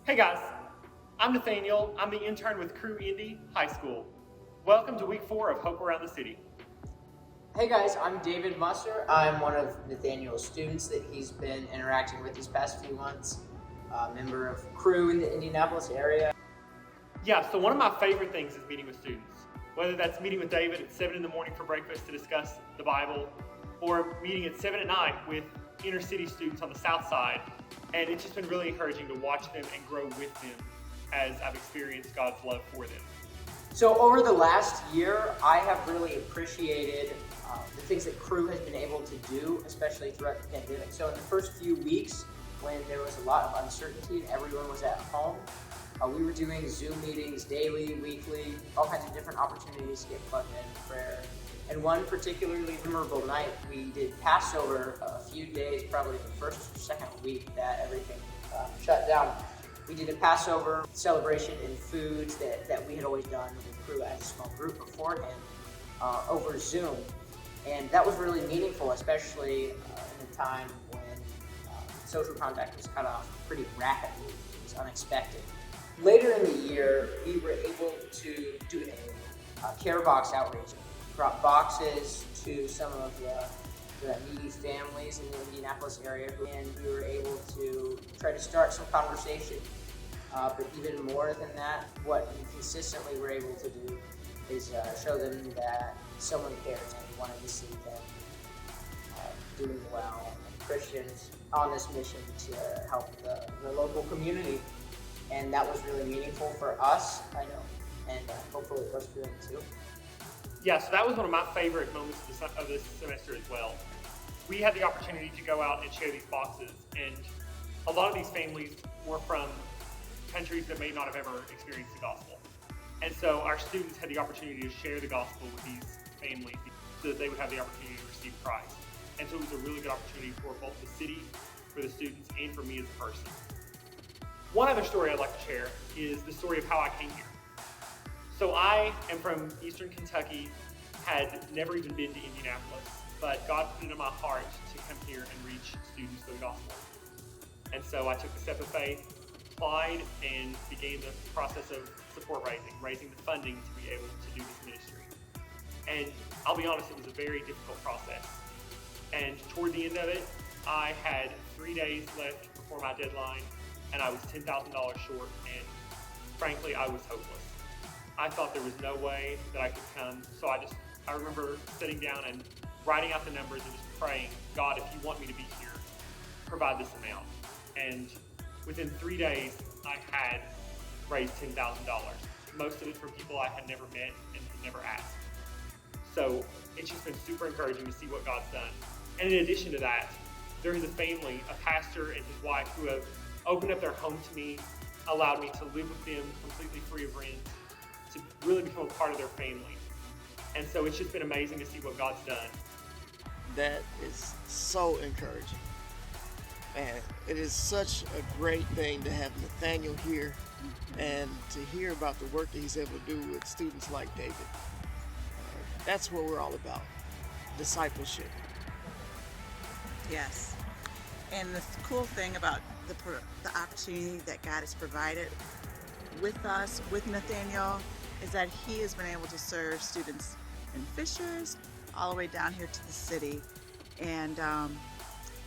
Hey guys, I'm Nathaniel. I'm the intern with Crew Indy High School. Welcome to week 4 of Hope Around the City. Hey guys, I'm David Musser. I'm one of Nathaniel's students that he's been interacting with these past few months, a member of Crew in the Indianapolis area. Yeah, so one of my favorite things is meeting with students. Whether that's meeting with David at 7 in the morning for breakfast to discuss the Bible, or meeting at 7 at night with inner city students on the south side. And it's just been really encouraging to watch them and grow with them as I've experienced God's love for them. So over the last year, I have really appreciated the things that Crew has been able to do, especially throughout the pandemic. So in the first few weeks, when there was a lot of uncertainty and everyone was at home, we were doing Zoom meetings daily, weekly, all kinds of different opportunities to get plugged in prayer. And one particularly memorable night, we did Passover a few days, probably the first or second week that everything shut down. We did a Passover celebration and foods that we had always done with Crew as a small group beforehand over Zoom. And that was really meaningful, especially in a time when social contact was cut off pretty rapidly. It was unexpected. Later in the year, we were able to do a care box outreach. We brought boxes to some of the needy families in the Indianapolis area, and we were able to try to start some conversation. But even more than that, what we consistently were able to do is show them that someone cares and wanted to see them doing well, and Christians on this mission to help the local community. And that was really meaningful for us, I know, and hopefully it was for them too. Yeah, so that was one of my favorite moments of this semester as well. We had the opportunity to go out and share these boxes, and a lot of these families were from countries that may not have ever experienced the gospel. And so our students had the opportunity to share the gospel with these families so that they would have the opportunity to receive Christ. And so it was a really good opportunity for both the city, for the students, and for me as a person. One other story I'd like to share is the story of how I came here. So I am from Eastern Kentucky, had never even been to Indianapolis, but God put it in my heart to come here and reach students for the gospel. And so I took the step of faith, applied, and began the process of support raising the funding to be able to do this ministry. And I'll be honest, it was a very difficult process. And toward the end of it, I had 3 days left before my deadline, and I was $10,000 short, and frankly, I was hopeless. I thought there was no way that I could come, so I remember sitting down and writing out the numbers and just praying, God, if you want me to be here, provide this amount. And within 3 days, I had raised $10,000. Most of it from people I had never met and had never asked. So it's just been super encouraging to see what God's done. And in addition to that, there is a family, a pastor and his wife, who have opened up their home to me, allowed me to live with them completely free of rent, to really become a part of their family. And so it's just been amazing to see what God's done. That is so encouraging. Man, it is such a great thing to have Nathaniel here and to hear about the work that he's able to do with students like David. That's what we're all about, discipleship. Yes. And the cool thing about the opportunity that God has provided with us, with Nathaniel, is that he has been able to serve students in Fishers all the way down here to the city, and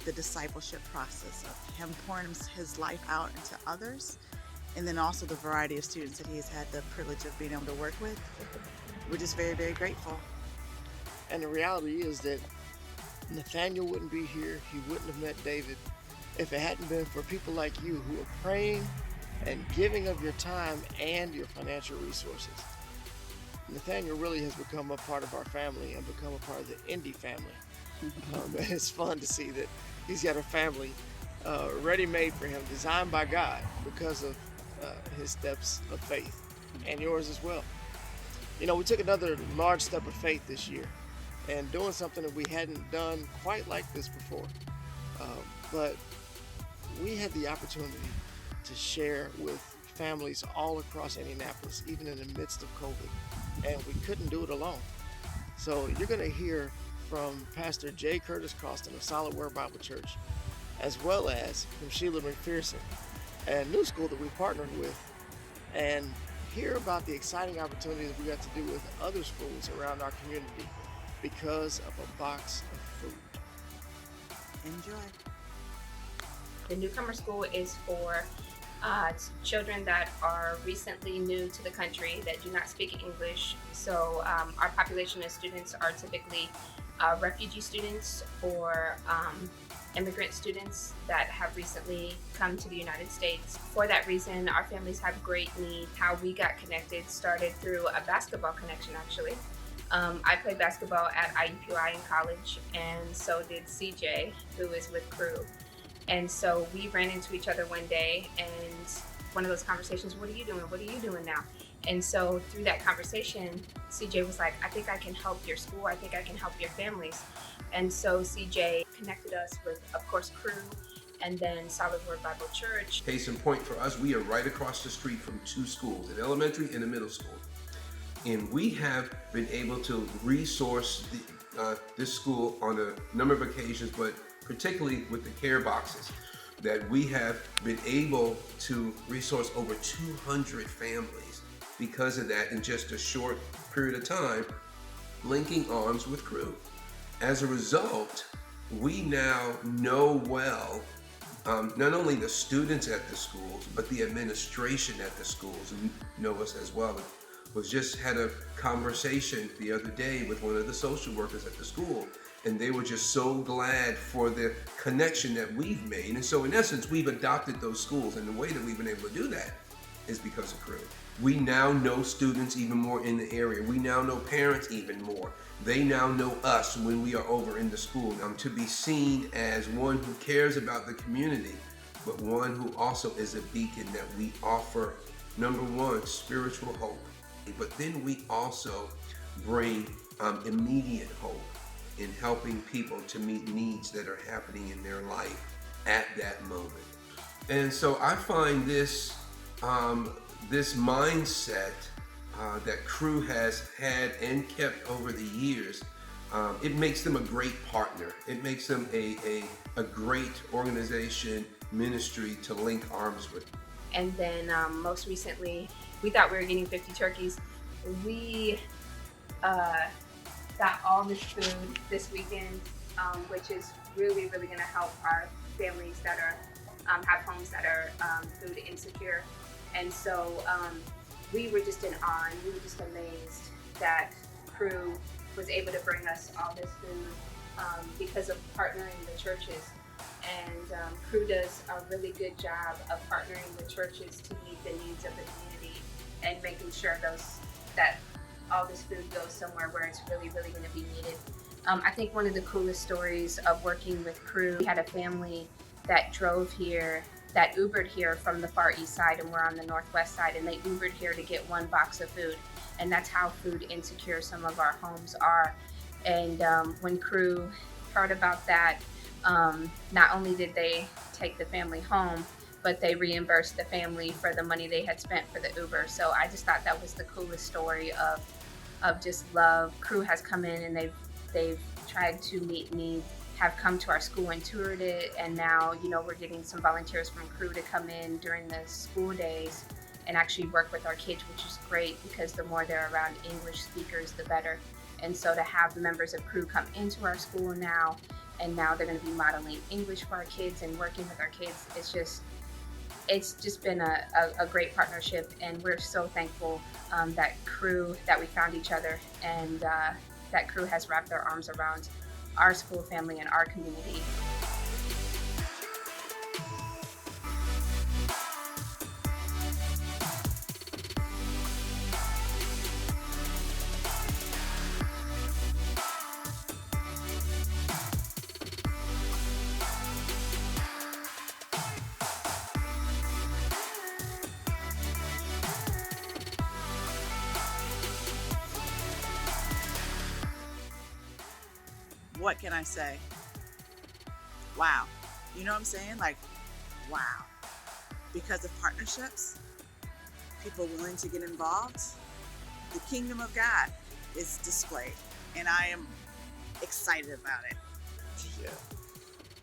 the discipleship process of him pouring his life out into others, and then also the variety of students that he's had the privilege of being able to work with. We're just very, very grateful. And the reality is that Nathaniel wouldn't be here, he wouldn't have met David, if it hadn't been for people like you who are praying and giving of your time and your financial resources. Nathaniel really has become a part of our family and become a part of the Indy family. And it's fun to see that he's got a family ready-made for him, designed by God because of his steps of faith, and yours as well. You know, we took another large step of faith this year and doing something that we hadn't done quite like this before. But we had the opportunity to share with families all across Indianapolis, even in the midst of COVID, and we couldn't do it alone. So you're going to hear from Pastor J. Curtis Costin of Solid Word Bible Church, as well as from Sheila McPherson, and new school that we partnered with, and hear about the exciting opportunities we got to do with other schools around our community because of a box of food. Enjoy. The newcomer school is for children that are recently new to the country that do not speak English. So our population of students are typically refugee students or immigrant students that have recently come to the United States. For that reason, our families have great need. How we got connected started through a basketball connection, actually. I played basketball at IUPUI in college, and so did CJ, who is with Crew. And so we ran into each other one day, and one of those conversations, what are you doing? What are you doing now? And so through that conversation, CJ was like, I think I can help your school. I think I can help your families. And so CJ connected us with, of course, Crew, and then Solid Word Bible Church. Case in point for us, we are right across the street from two schools, an elementary and a middle school. And we have been able to resource this school on a number of occasions, but particularly with the care boxes, that we have been able to resource over 200 families because of that in just a short period of time, linking arms with Crew. As a result, we now know well not only the students at the schools, but the administration at the schools know us as well. Was just had a conversation the other day with one of the social workers at the school, and they were just so glad for the connection that we've made. And so in essence, we've adopted those schools, and the way that we've been able to do that is because of Crew. We now know students even more in the area. We now know parents even more. They now know us when we are over in the school. To be seen as one who cares about the community, but one who also is a beacon that we offer, number one, spiritual hope. But then we also bring immediate hope in helping people to meet needs that are happening in their life at that moment. And so I find this this mindset that Crew has had and kept over the years, it makes them a great partner. It makes them a great organization, ministry to link arms with. And then most recently, we thought we were getting 50 turkeys. We got all this food this weekend, which is really, really going to help our families that are have homes that are food insecure. And so we were just in awe, and we were just amazed that Crew was able to bring us all this food because of partnering with churches. And Crew does a really good job of partnering with churches to meet the needs of the community and making sure that all this food goes somewhere where it's really, really going to be needed. I think one of the coolest stories of working with Crew, we had a family that drove here, that Ubered here from the Far East Side, and we're on the Northwest Side, and they Ubered here to get one box of food. And that's how food insecure some of our homes are. And when Crew heard about that, not only did they take the family home, but they reimbursed the family for the money they had spent for the Uber. So I just thought that was the coolest story of just love. Crew has come in and they've tried to meet needs, have come to our school and toured it, and now we're getting some volunteers from Crew to come in during the school days and actually work with our kids, which is great because the more they're around English speakers, the better. And so to have the members of Crew come into our school now, and now they're going to be modeling English for our kids and working with our kids, it's just been a great partnership, and we're so thankful that we found each other, and that Crew has wrapped their arms around our school family and our community. What can I say? Wow. You know what I'm saying? Like, wow. Because of partnerships, people willing to get involved, the kingdom of God is displayed. And I am excited about it. Yeah.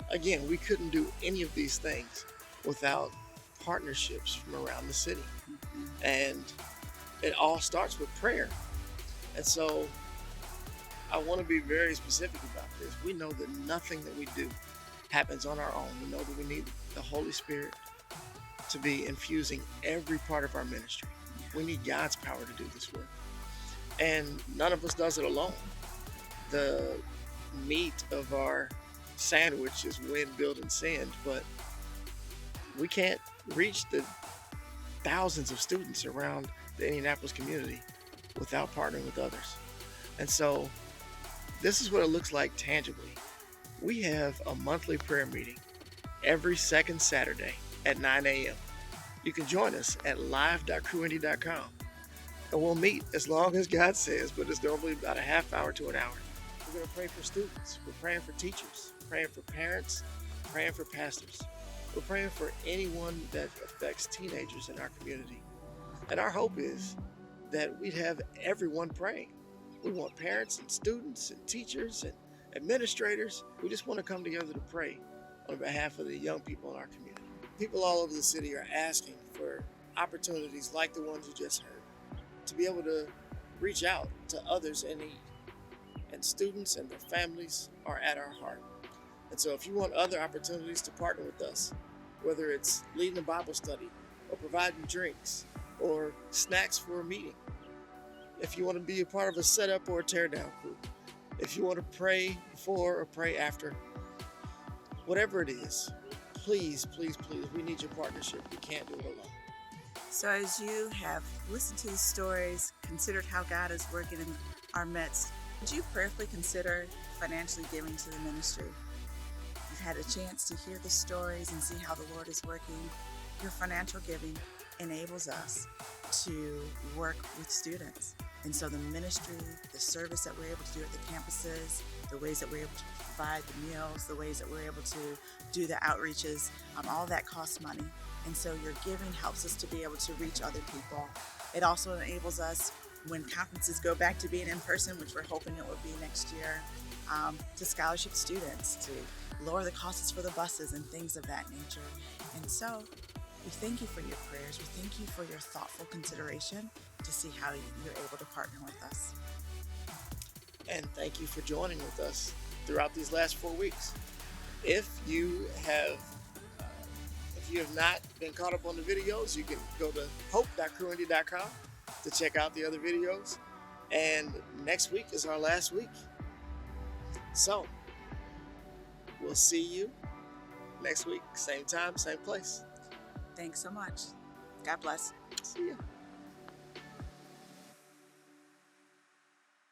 Again, we couldn't do any of these things without partnerships from around the city. And it all starts with prayer. And so I want to be very specific about this. We know that nothing that we do happens on our own. We know that we need the Holy Spirit to be infusing every part of our ministry. We need God's power to do this work. And none of us does it alone. The meat of our sandwich is wind, build, and send, but we can't reach the thousands of students around the Indianapolis community without partnering with others. And so this is what it looks like tangibly. We have a monthly prayer meeting every second Saturday at 9 a.m. You can join us at live.crewindy.com. And we'll meet as long as God says, but it's normally about a half hour to an hour. We're going to pray for students. We're praying for teachers, praying for parents, praying for pastors. We're praying for anyone that affects teenagers in our community. And our hope is that we'd have everyone praying. We want parents and students and teachers and administrators. We just want to come together to pray on behalf of the young people in our community. People all over the city are asking for opportunities like the ones you just heard to be able to reach out to others in need. And students and their families are at our heart. And so if you want other opportunities to partner with us, whether it's leading a Bible study or providing drinks or snacks for a meeting, if you want to be a part of a setup or a teardown group, if you want to pray before or pray after, whatever it is, please, please, please, we need your partnership. We can't do it alone. So as you have listened to these stories, considered how God is working in our midst, would you prayerfully consider financially giving to the ministry? You've had a chance to hear the stories and see how the Lord is working. Your financial giving enables us to work with students. And so the ministry, the service that we're able to do at the campuses, the ways that we're able to provide the meals, the ways that we're able to do the outreaches, all that costs money. And so your giving helps us to be able to reach other people. It also enables us, when conferences go back to being in person, which we're hoping it will be next year, to scholarship students, to lower the costs for the buses and things of that nature. And so we thank you for your prayers. We thank you for your thoughtful consideration to see how you're able to partner with us. And thank you for joining with us throughout these last 4 weeks. If you have not been caught up on the videos, you can go to hope.crewindy.com to check out the other videos. And next week is our last week. So we'll see you next week, same time, same place. Thanks so much. God bless. See ya.